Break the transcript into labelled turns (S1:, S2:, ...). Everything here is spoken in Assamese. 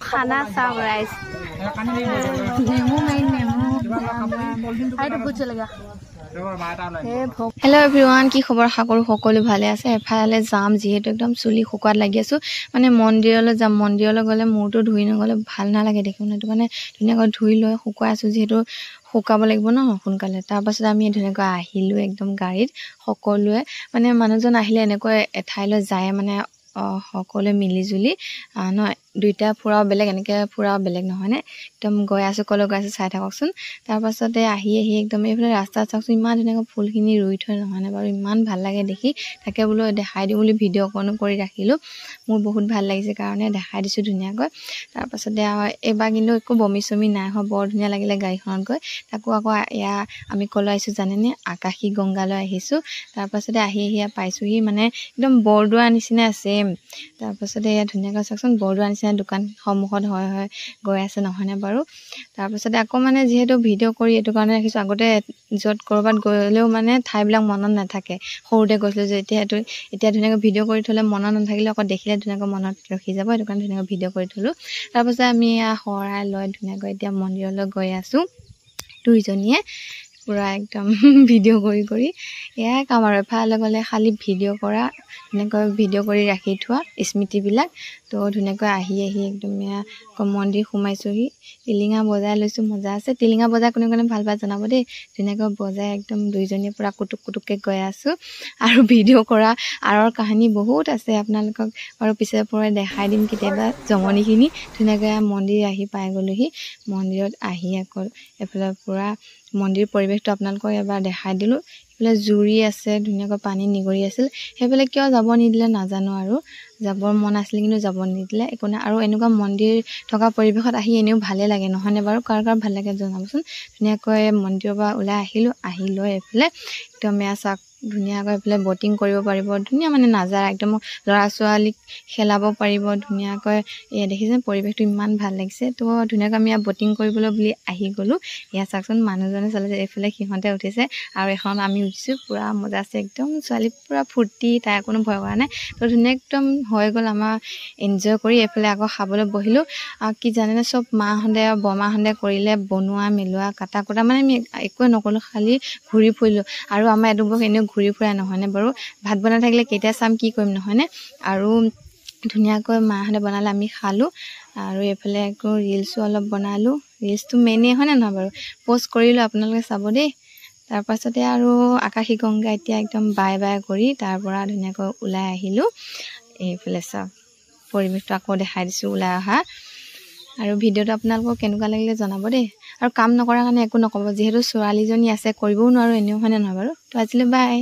S1: খানা চাও ৰাইজ নেমু মেইন নেমু আইটো বুঝ লাগা হেল্ল' এভৰিৱান কি খবৰ আশা কৰোঁ সকলো ভালে আছে এফালে যাম যিহেতু একদম চুলি শুকুৱাত লাগি আছো মানে মন্দিৰলৈ যাম মন্দিৰলৈ গ'লে মূৰটো ধুই নগ'লে ভাল নালাগে দেখোন সেইটো মানে ধুনীয়াকৈ ধুই লৈ শুকুৱাই আছো যিহেতু শুকাব লাগিব ন সোনকালে তাৰপাছত আমি ধুনীয়াকৈ আহিলো একদম গাড়ীত সকলোৱে মানে মানুহজন আহিলে এনেকৈ এঠাইলৈ যায় মানে সকলোৱে মিলি জুলি নহয় দুইটা ফুৰাও বেলেগ এনেকৈ ফুৰাও বেলেগ নহয় নে একদম গৈ আছো কলৈ গৈ আছো চাই থাককচোন তাৰপাছতে আহি একদম এইফালে ৰাস্তা চাওকচোন ইমান ধুনীয়াকৈ ফুলখিনি ৰুই থৈ নহয় নে বাৰু ইমান ভাল লাগে দেখি তাকে বোলো দেখাই দিওঁ বুলি ভিডিঅ' অকণো কৰি ৰাখিলোঁ মোৰ বহুত ভাল লাগিছে কাৰণে দেখাই দিছোঁ ধুনীয়াকৈ তাৰপাছতে এইবাৰ কিন্তু একো বমি চমি নাই হোৱা বৰ ধুনীয়া লাগিলে গাড়ীখনত গৈ তাকো আকৌ এয়া আমি কলৈ আহিছোঁ জানেনে আকাশী গংগালৈ আহিছোঁ তাৰপাছতে আহি পাইছোঁহি মানে একদম বৰদোৱাৰ নিচিনা ছেম তাৰপাছতে এয়া ধুনীয়াকৈ চাওকচোন বৰদোৱাৰ নিচিনা দোকান সন্মুখত হয় গৈ আছে নহয়নে বাৰু তাৰপাছতে আকৌ মানে যিহেতু ভিডিঅ' কৰি এইটো কাৰণে ৰাখিছোঁ আগতে য'ত ক'ৰবাত গ'লেও মানে ঠাইবিলাক মনত নাথাকে সৰুতে গৈছিলোঁ যে এতিয়া ধুনীয়াকৈ ভিডিঅ' কৰি থ'লে মনত নাথাকিলে আকৌ দেখিলে ধুনীয়াকৈ মনত ৰখি যাব সেইটো কাৰণে ধুনীয়াকৈ ভিডিঅ' কৰি থ'লোঁ তাৰপাছত আমি শৰাই লৈ ধুনীয়াকৈ এতিয়া মন্দিৰলৈ গৈ আছোঁ দুইজনীয়ে পুৰা একদম ভিডিঅ' কৰি এয়াই কাম আৰু এফালে গ'লে খালি ভিডিঅ' কৰা ধুনীয়াকৈ ভিডিঅ' কৰি ৰাখি থোৱা স্মৃতিবিলাক তো ধুনীয়াকৈ আহি একদম মন্দিৰ সোমাইছোঁহি টিলিঙা বজাই লৈছোঁ মজা আছে টিলিঙা বজাই কোনে ভাল পায় জনাব দেই ধুনীয়াকৈ বজাই একদম দুইজনীয়ে পূৰা কুটুককৈ গৈ আছোঁ আৰু ভিডিঅ' কৰা আঁৰৰ কাহিনী বহুত আছে আপোনালোকক বাৰু পিছে পৰে দেখাই দিম কেতিয়াবা জমনিখিনি ধুনীয়াকৈ মন্দিৰ আহি পাই গ'লোহি মন্দিৰত আহি আকৌ এইফালে পূৰা মন্দিৰ পৰিৱেশটো আপোনালোকক এবাৰ দেখাই দিলোঁ এইফালে জুৰি আছে ধুনীয়াকৈ পানী নিগৰি আছিল সেইফালে কিয় যাব নিদিলে নাজানো আৰু যাবৰ মন আছিল কিন্তু যাব নিদিলে একো নাই আৰু এনেকুৱা মন্দিৰ থকা পৰিৱেশত আহি এনেও ভালে লাগে নহয়নে বাৰু কাৰ ভাল লাগে জনাবচোন ধুনীয়াকৈ মন্দিৰৰ পৰা ওলাই আহি লৈ এইফালে একদম চাওক ধুনীয়াকৈ এইফালে বটিং কৰিব পাৰিব ধুনীয়া মানে নাজাৰা একদম ল'ৰা ছোৱালীক খেলাব পাৰিব ধুনীয়াকৈ এয়া দেখিছেনে পৰিৱেশটো ইমান ভাল লাগিছে তো ধুনীয়াকৈ আমি বটিং কৰিবলৈ বুলি আহি গ'লোঁ এয়া চাওকচোন মানুহজনে চলিছে এইফালে সিহঁতে উঠিছে আৰু এখন আমি উঠিছোঁ পূৰা মজা আছে একদম ছোৱালী পূৰা ফূৰ্তি তাই কোনো ভয় কৰা নাই তো ধুনীয়া একদম হৈ গ'ল আমাৰ এনজয় কৰি এইফালে আকৌ খাবলৈ বহিলোঁ কি জানেনে চব মাহঁতে আৰু বৰমাহঁতে কৰিলে বনোৱা মেলোৱা কাটা কুটা মানে আমি একোৱে নকৰিলোঁ খালি ঘূৰি ফুৰিলোঁ আৰু আমাৰ এইটো বয়স এনেও ঘূৰি ফুৰাই নহয়নে বাৰু ভাত বনাই থাকিলে কেতিয়া চাম কি কৰিম নহয়নে আৰু ধুনীয়াকৈ মাহঁতে বনালে আমি খালোঁ আৰু এইফালে আকৌ ৰিলছো অলপ বনালোঁ ৰিলচটো মেইনেই হয়নে নহয় বাৰু প'ষ্ট কৰিলোঁ আপোনালোকে চাব দেই তাৰপাছতে আৰু আকাশী গংগা এতিয়া একদম বাই কৰি তাৰ পৰা ধুনীয়াকৈ ওলাই আহিলোঁ এইফালে চাওক পৰিৱেশটো আকৌ দেখাই দিছোঁ ওলাই অহা আৰু ভিডিঅ'টো আপোনালোকক কেনেকুৱা লাগিলে জনাব দেই আৰু কাম নকৰাৰ কাৰণে একো নক'ব যিহেতু ছোৱালীজনী আছে কৰিবও নোৱাৰোঁ এনেও হয়নে নহয় বাৰু তো আজিলৈ বাই